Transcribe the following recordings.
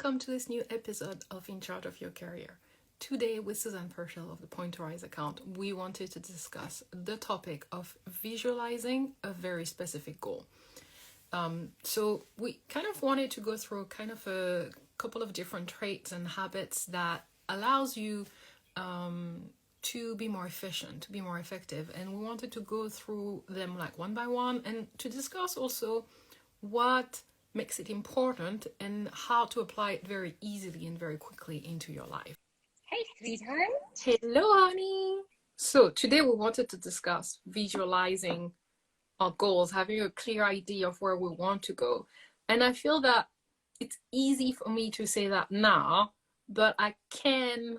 welcome to this new episode of In Charge of Your Career. Today, with Susanne Puerschel of the Pointerize account, we wanted to discuss the topic of visualizing a very specific goal. So we kind of wanted to go through kind of a couple of different traits and habits that allows you to be more efficient, to be more effective. And we wanted to go through them like one by one and to discuss also what makes it important and how to apply it very easily and very quickly into your life. Hey, sweetheart. Hello, honey. So today we wanted to discuss visualizing our goals, having a clear idea of where we want to go. And I feel that it's easy for me to say that now, but I can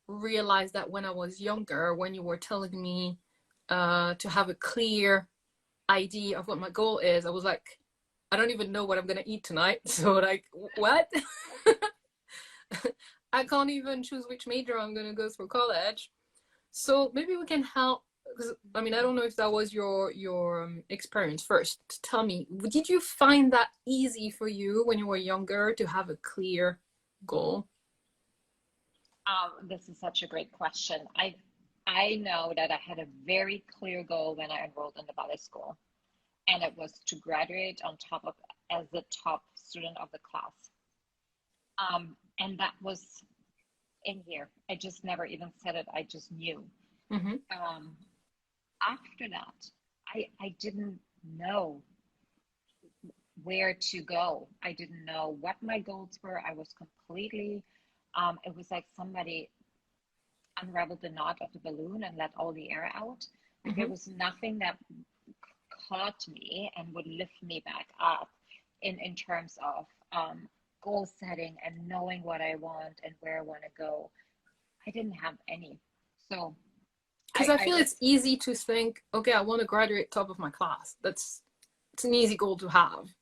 realize that when I was younger, when you were telling me to have a clear idea of what my goal is, I was like, I don't even know what I'm gonna eat tonight. So like, what? I can't even choose which major I'm gonna go through college. So maybe we can help, because I mean, I don't know if that was your experience. First, tell me, did you find that easy for you when you were younger to have a clear goal? This is such a great question. I know that I had a very clear goal when I enrolled in the ballet school, and it was to graduate on top of as the top student of the class. And that was in here. I just never even said it. I just knew. Mm-hmm. After that, I didn't know where to go. I didn't know what my goals were. I was completely, it was like somebody unraveled the knot of the balloon and let all the air out. Like there was nothing that caught me and would lift me back up in terms of goal setting and knowing what I want and where I want to go. I didn't have any. So because I feel it's easy to think, okay, I want to graduate top of my class. It's an easy goal to have.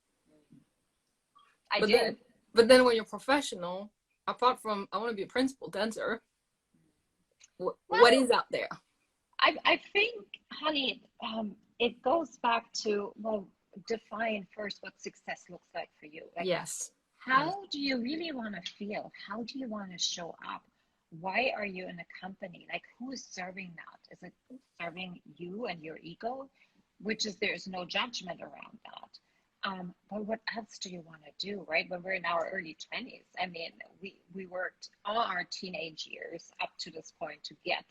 But then when you're professional, apart from I want to be a principal dancer, what is out there? I think, honey, it goes back to, well, define first what success looks like for you. Like, yes. How do you really want to feel? How do you want to show up? Why are you in a company? Like, who is serving that? Is it serving you and your ego? There's no judgment around that. But what else do you want to do, right? When we're in our early 20s, I mean, we worked all our teenage years up to this point to get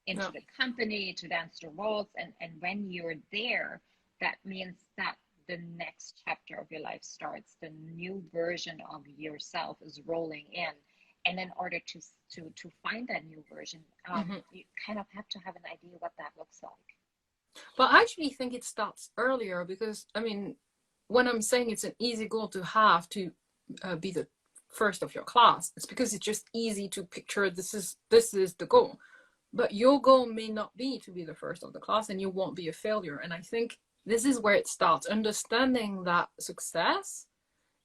into the company, to dance the roles. And when you're there, that means that the next chapter of your life starts. The new version of yourself is rolling in. And in order to find that new version, you kind of have to have an idea what that looks like. But I actually think it starts earlier because, I mean, when I'm saying it's an easy goal to have to be the first of your class, it's because it's just easy to picture this is the goal. But your goal may not be to be the first of the class and you won't be a failure. And I think this is where it starts, understanding that success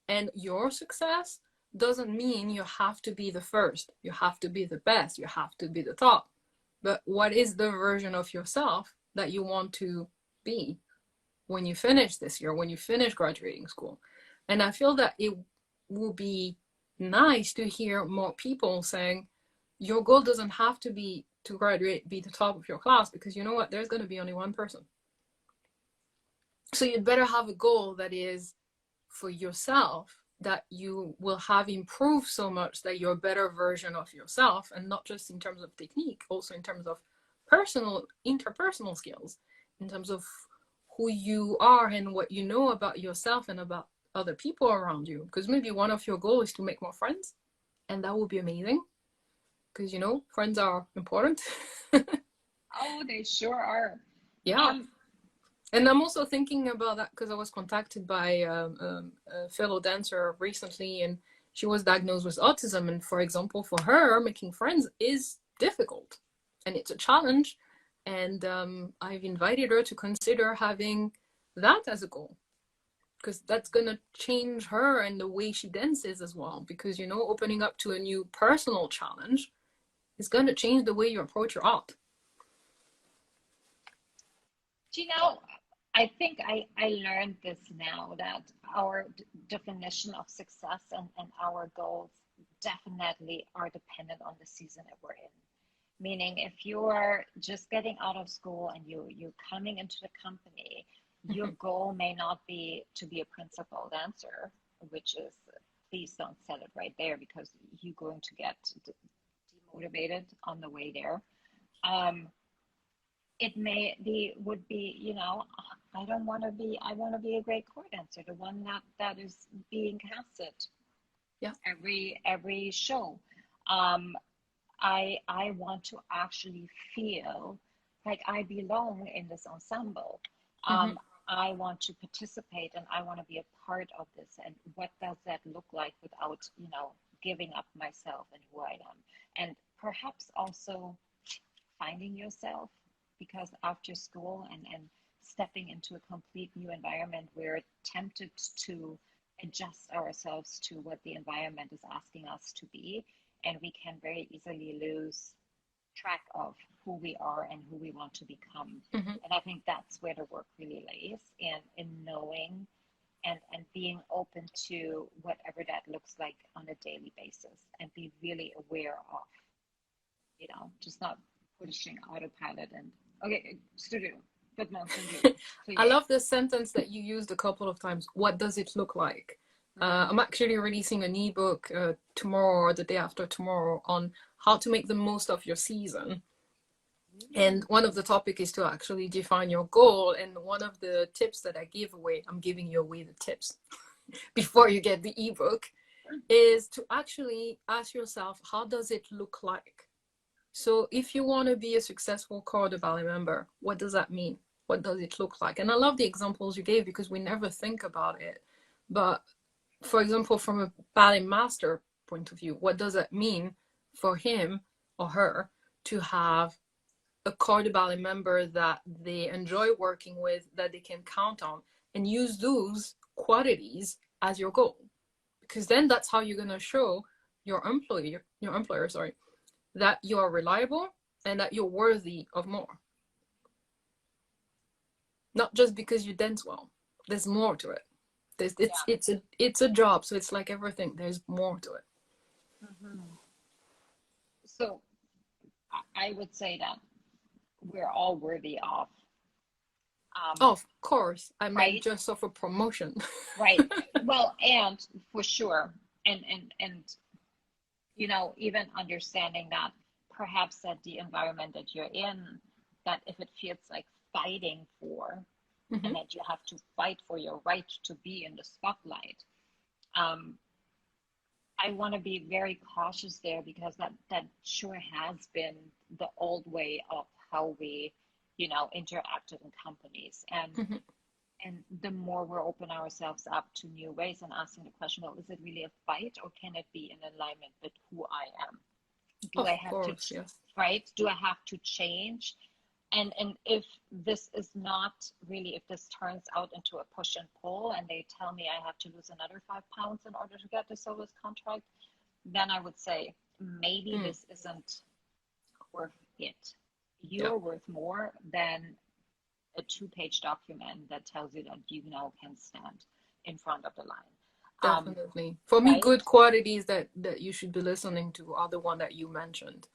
and your success doesn't mean you have to be the first, you have to be the best, you have to be the top. But what is the version of yourself that you want to be when you finish this year, when you finish graduating school? And I feel that it will be nice to hear more people saying your goal doesn't have to be to graduate, be the top of your class, because you know what, there's going to be only one person. So you'd better have a goal that is for yourself, that you will have improved so much that you're a better version of yourself, and not just in terms of technique, also in terms of interpersonal skills, in terms of who you are and what you know about yourself and about other people around you. Because maybe one of your goals is to make more friends, and that would be amazing, because you know, friends are important. Oh, they sure are. Yeah. And I'm also thinking about that because I was contacted by a fellow dancer recently, and she was diagnosed with autism. And for example, for her, making friends is difficult and it's a challenge. And I've invited her to consider having that as a goal, because that's going to change her and the way she dances as well. Because, you know, opening up to a new personal challenge is going to change the way you approach your art. Do you know, I think I learned this now that our definition of success and our goals definitely are dependent on the season that we're in. Meaning, if you're just getting out of school and you're coming into the company, your Mhm. goal may not be to be a principal dancer, which is, please don't set it right there because you're going to get demotivated on the way there. Um, it may be would be, I don't want to be, I want to be a great core dancer, the one that is being casted Yeah. every show. um I want to actually feel like I belong in this ensemble. Hmm. I want to participate and I want to be a part of this, and what does that look like without, giving up myself and who I am, and perhaps also finding yourself, because after school and stepping into a complete new environment, we're tempted to adjust ourselves to what the environment is asking us to be, and we can very easily lose track of who we are and who we want to become. Hmm. And I think that's where the work really lays in knowing and being open to whatever that looks like on a daily basis, and be really aware of, just not pushing autopilot and okay, studio, good mountain view, I please. love the sentence that you used a couple of times. What does it look like? Mm. I'm actually releasing an ebook tomorrow or the day after tomorrow on how to make the most of your season. And one of the topic is to actually define your goal. And one of the tips that I give away, I'm giving you away the tips before you get the ebook, is to actually ask yourself, how does it look like? So if you want to be a successful corps de ballet member, what does that mean? What does it look like? And I love the examples you gave because we never think about it. But for example, from a ballet master point of view, what does that mean for him or her to have a corps de ballet member that they enjoy working with, that they can count on, and use those qualities as your goal? Because then that's how you're going to show your employer, sorry, that you are reliable and that you're worthy of more. Not just because you dance well. There's more to it. Yeah. It's a job, so it's like everything. There's more to it. Mm-hmm. So I would say that we're all worthy of, Oh, of course, I meant right, just of a promotion. right. Well, and for sure, and even understanding that perhaps that the environment that you're in, that if it feels like fighting for, and Hmm. that you have to fight for your right to be in the spotlight. um, I want to be very cautious there, because that sure has been the old way of how we, interacted in companies. Hmm. And the more we're open ourselves up to new ways and asking the question, well, is it really a fight, or can it be in alignment with who I am? Do I Of have to, course, yes. right? Do I have to change? And if this is not really, if this turns out into a push and pull, and they tell me I have to lose another 5 pounds in order to get the soloist contract, then I would say maybe Mm, this isn't worth it. yeah, You're worth more than a two-page document that tells you that you now can stand in front of the line. definitely. For me, Right? good qualities that you should be listening to are the one that you mentioned.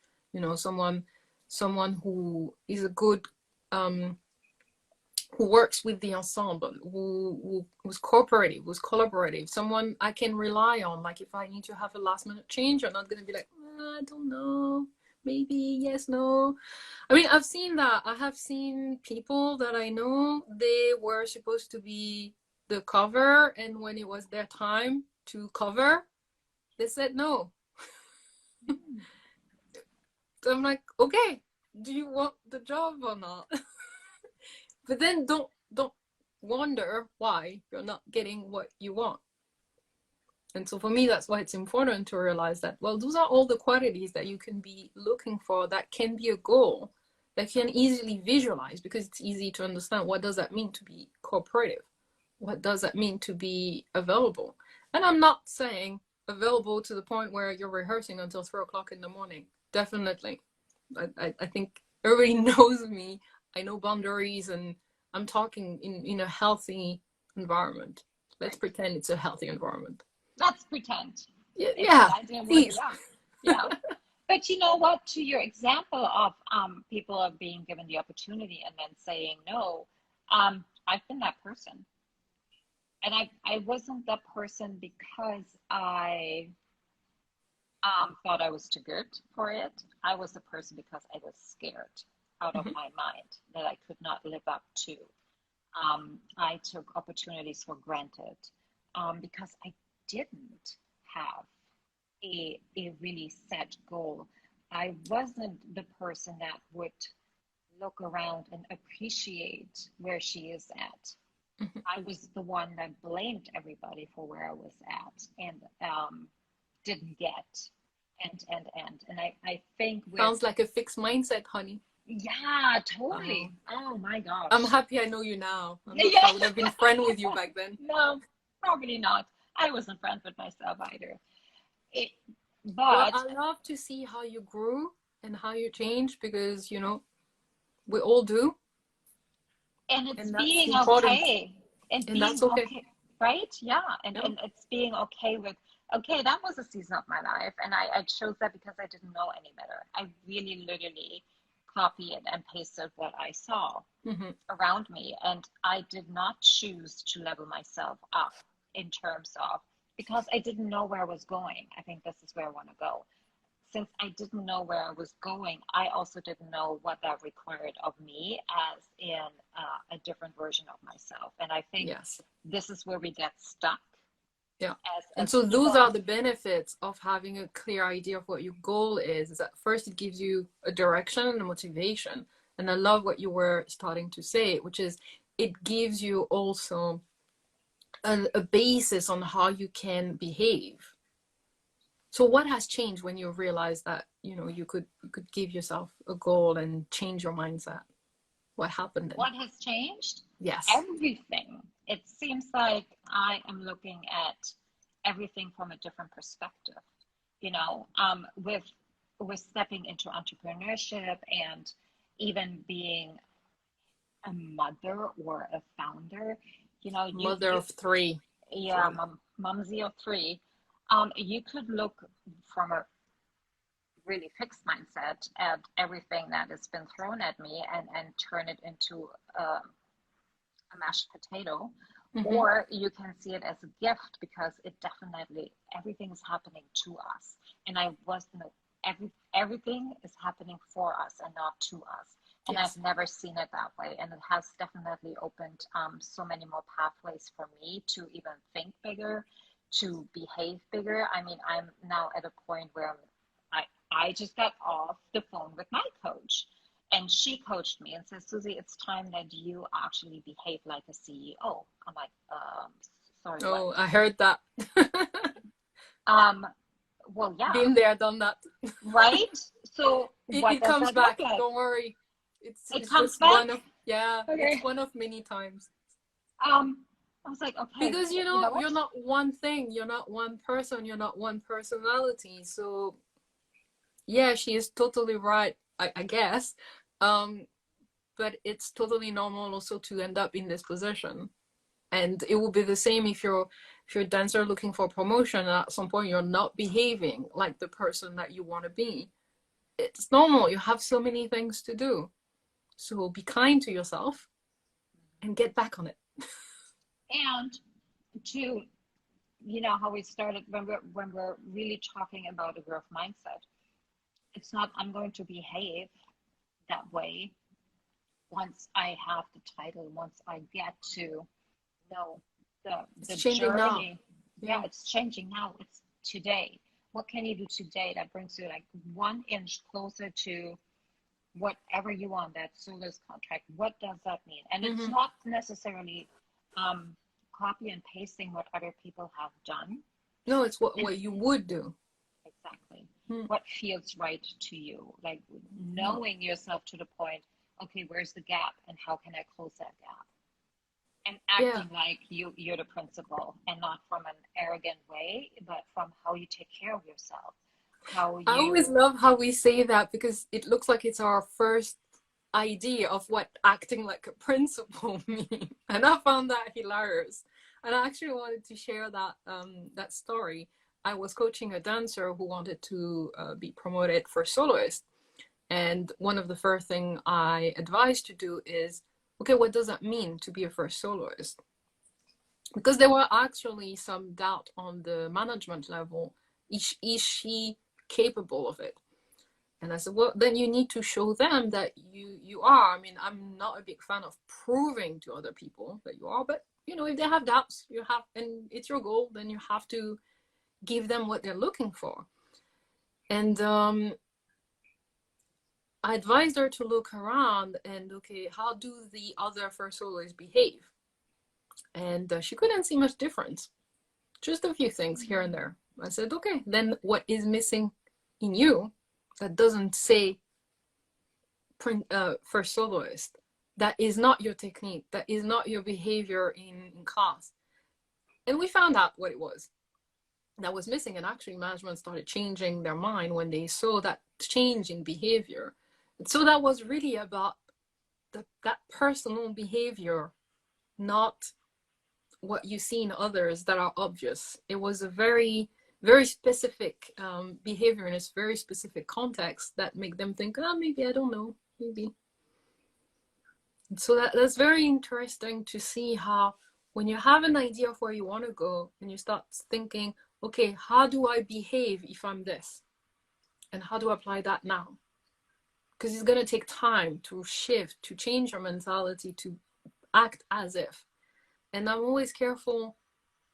Someone who is a good um who works with the ensemble, who's cooperative, who's collaborative, someone I can rely on. Like if I need to have a last minute change, I'm not gonna be like, I don't know, maybe yes, no. I mean, I've seen that. I have seen people that I know, they were supposed to be the cover, and when it was their time to cover, they said no. Mm. So I'm like, okay, do you want the job or not? But then don't wonder why you're not getting what you want. And so for me, that's why it's important to realize that, well, those are all the qualities that you can be looking for, that can be a goal, that can easily visualize, because it's easy to understand what does that mean to be cooperative? What does that mean to be available? And I'm not saying available to the point where you're rehearsing until 3 o'clock in the morning. Definitely. I think everybody knows me. I know boundaries, and I'm talking in a healthy environment. Let's Right. pretend it's a healthy environment. Let's pretend. Yeah, If yeah, that didn't work, please. yeah. Yeah. But you know what? To your example of people are being given the opportunity and then saying no, I've been that person. And I wasn't that person because I thought I was too good for it. I was the person because I was scared out of Mhm. my mind that I could not live up to. I took opportunities for granted because I didn't have a really set goal. I wasn't the person that would look around and appreciate where she is at. Mhm. I was the one that blamed everybody for where I was at and didn't get. And I think with, Sounds like a fixed mindset, honey. yeah, Oh, totally. Oh my I'm gosh. happy I know you now. I'm not sure Yeah. I would have been friend with you back then. No, probably not. I wasn't friends with myself either. It, Well, but I love to see how you grew and how you changed because, we all do, and it's and that's being important, okay and and being that's okay. okay, right? Yeah, Yeah. and it's being okay with, okay, that was a season of my life, and I chose that because I didn't know any better. I really literally copied and pasted what I saw Hmm. around me, and I did not choose to level myself up in terms of, because I didn't know where I was going. I think this is where I want to go. Since I didn't know where I was going, I also didn't know what that required of me as in a different version of myself. And I think Yes. this is where we get stuck Yeah. And as so those people. are the benefits of having a clear idea of what your goal is that first it gives you a direction and a motivation. And I love what you were starting to say, which is it gives you also a basis on how you can behave. So what has changed when you realized that, you could give yourself a goal and change your mindset? What happened then? What has changed? Yes. Everything. It seems like I am looking at everything from a different perspective. With stepping into entrepreneurship and even being a mother or a founder, Mother you of three. yeah, So mumsy of three. You could look from a really fixed mindset at everything that has been thrown at me and turn it into a mashed potato, mm-hmm. or you can see it as a gift because it definitely, everything is happening to us. And I was no everything is happening for us and not to us. And I've Yes. never seen it that way. And it has definitely opened so many more pathways for me to even think bigger, to behave bigger. I mean, I'm now at a point where I, I just got off the phone with my coach, and she coached me and says, Susie, it's time that you actually behave like a CEO. I'm like, sorry, what? Oh, I heard that. Um, well, yeah, Been there, done that. right? So it, what it does comes that look back. like? Don't worry. It's It it's comes just back. one of yeah, it's Okay. one of many times. I was like, okay, Because you know you're what? not one thing, you're not one person, you're not one personality. So yeah, she is totally right, I guess. Um, but it's totally normal also to end up in this position. And it will be the same if you're a dancer looking for promotion and at some point you're not behaving like the person that you want to be. It's normal. You have so many things to do. So be kind to yourself and get back on it. And to, how we started when we're really talking about a growth mindset. It's not I'm going to behave that way once I have the title, once I get to know It's the changing now. journey. Yeah, Yeah. it's changing now. It's today. What can you do today that brings you like 1 inch closer to whatever you want, that soloist contract? What does that mean? And it's Mm-hmm. not necessarily um, copy and pasting what other people have done. No, it's what, And what you would do. exactly Mm. what feels right to you, like knowing yourself to the point, okay, where's the gap and how can I close that gap? And Yeah. acting like you're the principal, and not from an arrogant way, but from how you take care of yourself, how I always you. love how we say that because it looks like it's our first idea of what acting like a principal means, and I found that hilarious. And I actually wanted to share that story. I was coaching a dancer who wanted to be promoted for soloist, and one of the first thing I advised to do is, okay, what does that mean to be a first soloist? Because there were actually some doubt on the management level. Is she capable of it? And I said, well, then you need to show them that you are. I mean, I'm not a big fan of proving to other people that you are, but you know, if they have doubts, you have, and it's your goal, then you have to give them what they're looking for. And I advised her to look around and, okay, how do the other first soloists behave? And she couldn't see much difference, just a few things here and there. I said, okay, then what is missing in you that doesn't say first soloist? That is not your technique, that is not your behavior in class. And we found out what it was that was missing. And actually management started changing their mind when they saw that change in behavior. And so that was really about that personal behavior, not what you see in others that are obvious. It was a very, very specific behavior in a very specific context that make them think, oh, maybe, I don't know, maybe. And so that's very interesting to see how when you have an idea of where you want to go and you start thinking, okay, how do I behave if I'm this? And how do I apply that now? Because it's going to take time to shift, to change your mentality, to act as if. And I'm always careful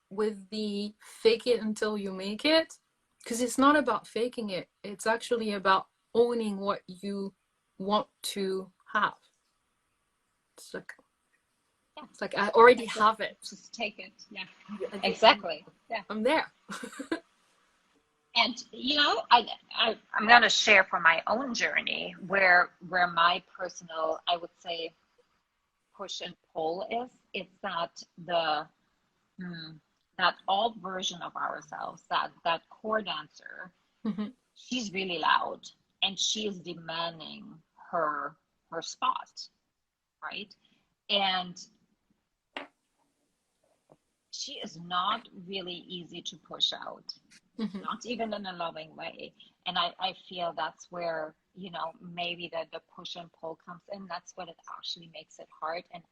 with the fake it until you make it, because it's not about faking it. It's actually about owning what you want to have. It's like I already have it. Just take it. Yeah, exactly. Yeah, I'm there. And you know, I'm going to share from my own journey where my personal, I would say, push and pull is. It's that that old version of ourselves, that core dancer, she's really loud and she is demanding her spot, right? And she is not really easy to push out, not even in a loving way. And I feel that's where, you know, maybe the push and pull comes in. That's what it actually makes it hard, and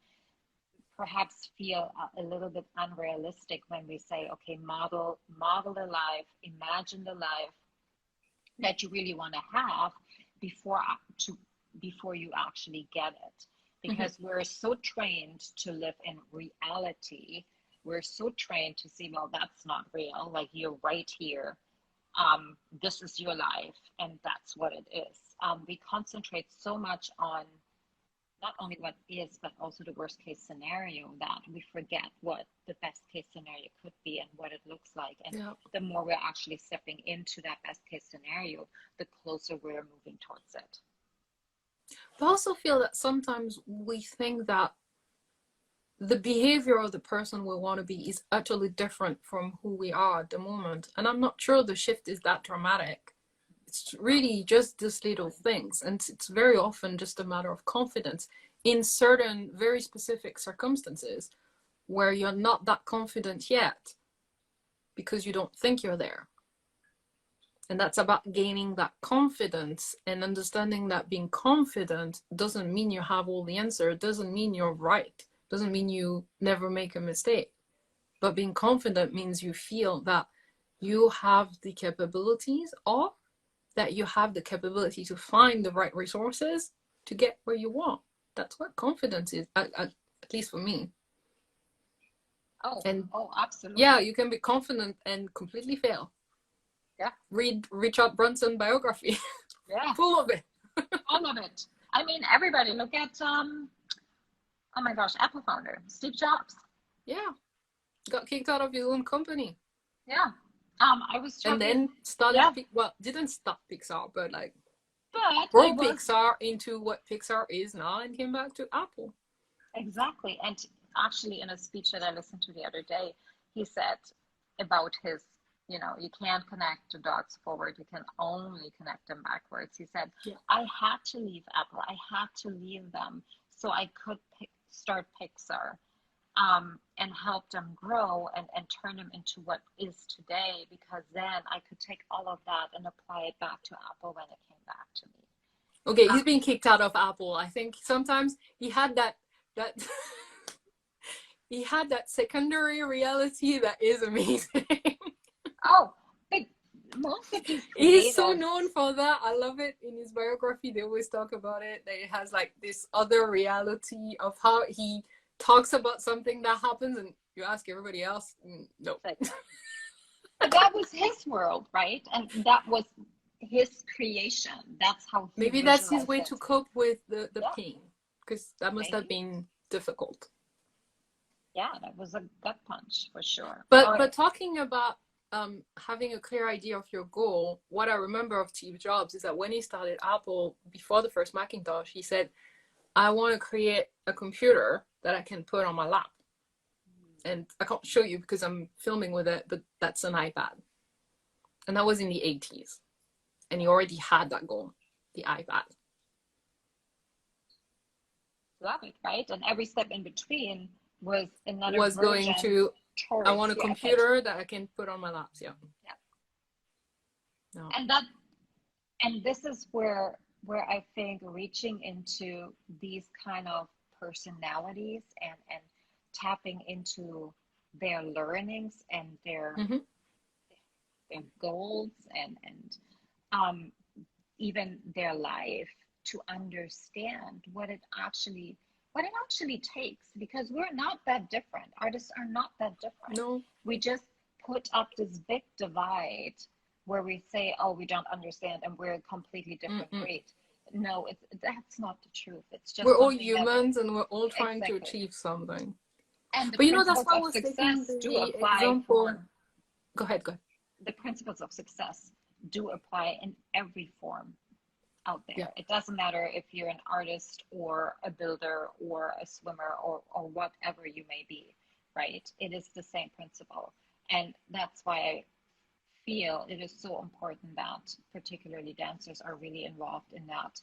perhaps feel a little bit unrealistic when we say, okay, model the life, imagine the life that you really want to have before you actually get it. Because we're so trained to live in reality. We're so trained to see, well, that's not real. Like, you're right here. This is your life, and that's what it is. We concentrate so much on not only what is, but also the worst case scenario, that we forget what the best case scenario could be and what it looks like. And the more we're actually stepping into that best case scenario, the closer we're moving towards it. I also feel that sometimes we think that the behavior of the person we want to be is utterly different from who we are at the moment. And I'm not sure the shift is that dramatic. It's really just these little things. And it's very often just a matter of confidence in certain very specific circumstances where you're not that confident yet because you don't think you're there. And that's about gaining that confidence and understanding that being confident doesn't mean you have all the answers. Doesn't mean you're right. Doesn't mean you never make a mistake. But being confident means you feel that you have the capabilities, or that you have the capability to find the right resources to get where you want. That's what confidence is, at least for me. Oh, absolutely. Yeah, you can be confident and completely fail. Yeah. Read Richard Branson biography. Yeah. Full of it. All of it. I mean, everybody, look at, oh my gosh, Apple founder, Steve Jobs. Yeah. Got kicked out of his own company. Yeah. I was talking, and then started, didn't stop Pixar, but brought Pixar into what Pixar is now and came back to Apple. Exactly. And actually, in a speech that I listened to the other day, he said about his you know, you can't connect the dots forward, you can only connect them backwards. He said, Yeah. I had to leave Apple, I had to leave them so I could start Pixar, and help them grow and turn them into what is today, because then I could take all of that and apply it back to Apple when it came back to me. Okay, he's been kicked out of Apple. I think sometimes he had that he had that secondary reality that is amazing. Oh, but most of these He's so creatives, known for that. I love it. In his biography, they always talk about it. That it has like this other reality of how he talks about something that happens, and you ask everybody else, no. but that was his world, right? And that was his creation. That's how he Maybe that's his visualized way it. to cope with the Yeah, pain, because that must have maybe. been difficult. Yeah, that was a gut punch for sure. But Oh, but talking about having a clear idea of your goal, what I remember of Steve Jobs is that when he started Apple, before the first Macintosh, he said, I want to create a computer that I can put on my lap. And I can't show you because I'm filming with it, but that's an iPad. And that was in the 80s. And he already had that goal, the iPad. love it, right? And every step in between was another Was going version to, I towards want a the iPad. computer that I can put on my laps. Yeah. Yeah. No. And this is where I think reaching into these kind of personalities and tapping into their learnings and Mm-hmm. their goals and even their life, to understand what it actually takes, because we're not that different. Artists are not that different. No. We just put up this big divide where we say, oh, we don't understand and we're a completely different Mm-mm. breed. No, that's not the truth. It's just We're all something that humans and we're all trying to exactly. achieve something. And But that's why I was taking success do the apply example. Go ahead. the principles of success do apply in every form out there. Yeah. It doesn't matter if you're an artist or a builder or a swimmer or whatever you may be, right? It is the same principle. And that's why I feel it is so important that particularly dancers are really involved in that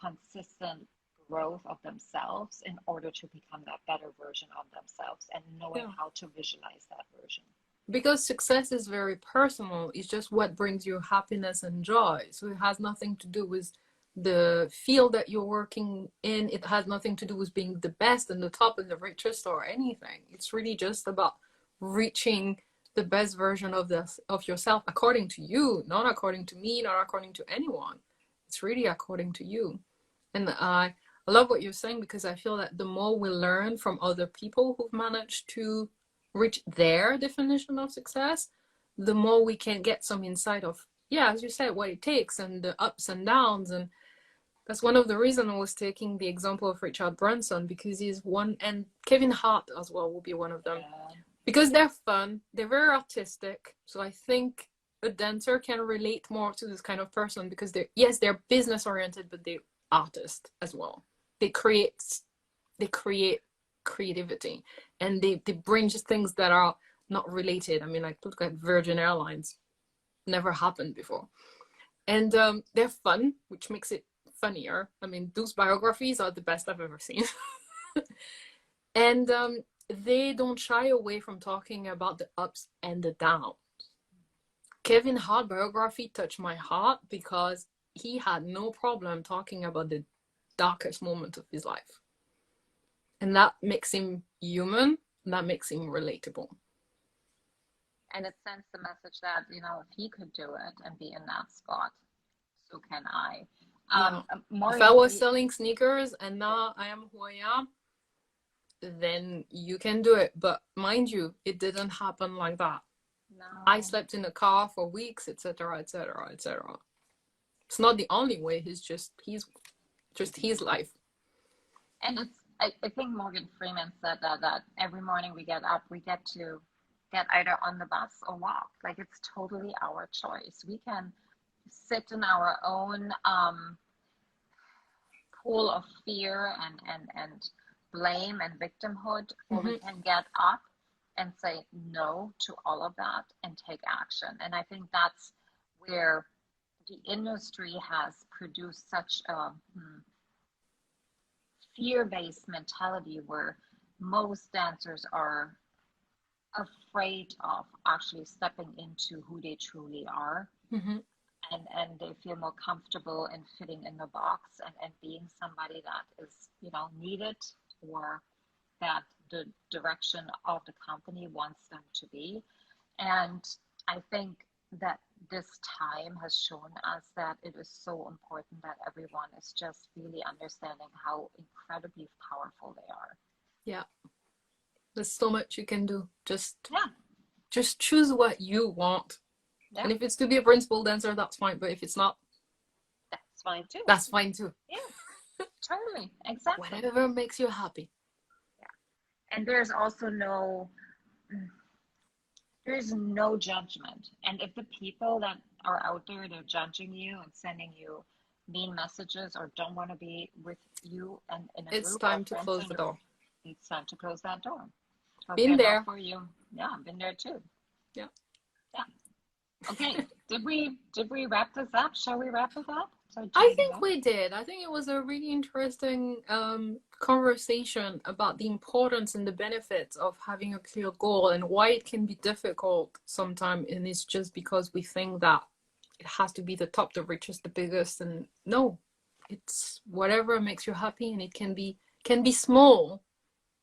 consistent growth of themselves in order to become that better version of themselves, and knowing Yeah. how to visualize that version. Because success is very personal. It's just what brings you happiness and joy. So it has nothing to do with the field that you're working in. It has nothing to do with being the best and the top and the richest or anything. It's really just about reaching the best version of yourself according to you, not according to me, not according to anyone. It's really according to you. And I love what you're saying, because I feel that the more we learn from other people who've managed to reach their definition of success, the more we can get some insight of, yeah, as you said, what it takes and the ups and downs. And that's one of the reasons I was taking the example of Richard Branson, because he's one, and Kevin Hart as well will be one of them, because they're fun, they're very artistic. So I think a dancer can relate more to this kind of person, because they're business oriented, but they're artists as well. They create creativity, and they bring just things that are not related. I mean, like, look at Virgin Airlines, never happened before. And they're fun, which makes it funnier. I mean, those biographies are the best I've ever seen. And they don't shy away from talking about the ups and the downs. Kevin Hart biography touched my heart because he had no problem talking about the darkest moment of his life. And that makes him human, that makes him relatable. And it sends the message that, if he could do it and be in that spot, so can I. Yeah. If I Morgan, was selling sneakers and now I am who I am, then you can do it. But mind you, it didn't happen like that. no. I slept in a car for weeks, etc., etc., etc. It's not the only way. He's just his life. And I think Morgan Freeman said that every morning we get up, we get to get either on the bus or walk. Like, it's totally our choice. We can sit in our own pool of fear and blame and victimhood, or we can get up and say no to all of that and take action. And I think that's where the industry has produced such a fear-based mentality where most dancers are afraid of actually stepping into who they truly are. Mm-hmm. And they feel more comfortable in fitting in the box and being somebody that is, needed, or that the direction of the company wants them to be. And I think that this time has shown us that it is so important that everyone is just really understanding how incredibly powerful they are. Yeah. There's so much you can do. Just Yeah. choose what you want. Yeah. And if it's to be a principal dancer, that's fine. But if it's not, that's fine too. That's fine too. Yeah. Totally. Exactly. Whatever makes you happy. Yeah. And there's no judgment. And if the people that are out there, they're judging you and sending you mean messages or don't want to be with you and in a It's group, time to close the door. It's time to close that door. Been there. For you. Yeah, been there too. Yeah. Yeah. Okay. Did we wrap this up? Shall we wrap it up? I think we did. I think it was a really interesting conversation about the importance and the benefits of having a clear goal and why it can be difficult sometimes. And it's just because we think that it has to be the top, the richest, the biggest. And no, it's whatever makes you happy, and it can be small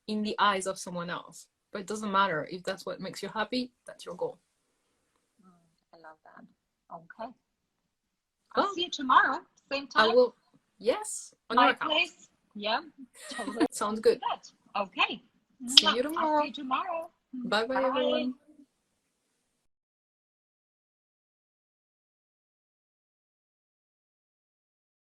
in the eyes of someone else. But it doesn't matter. If that's what makes you happy, that's your goal. I love that. Okay. I'll see you tomorrow, same time. I will. Yes. On my place. Yeah. Totally. Sounds good. Okay. See you tomorrow. I'll see you tomorrow. Bye bye, everyone.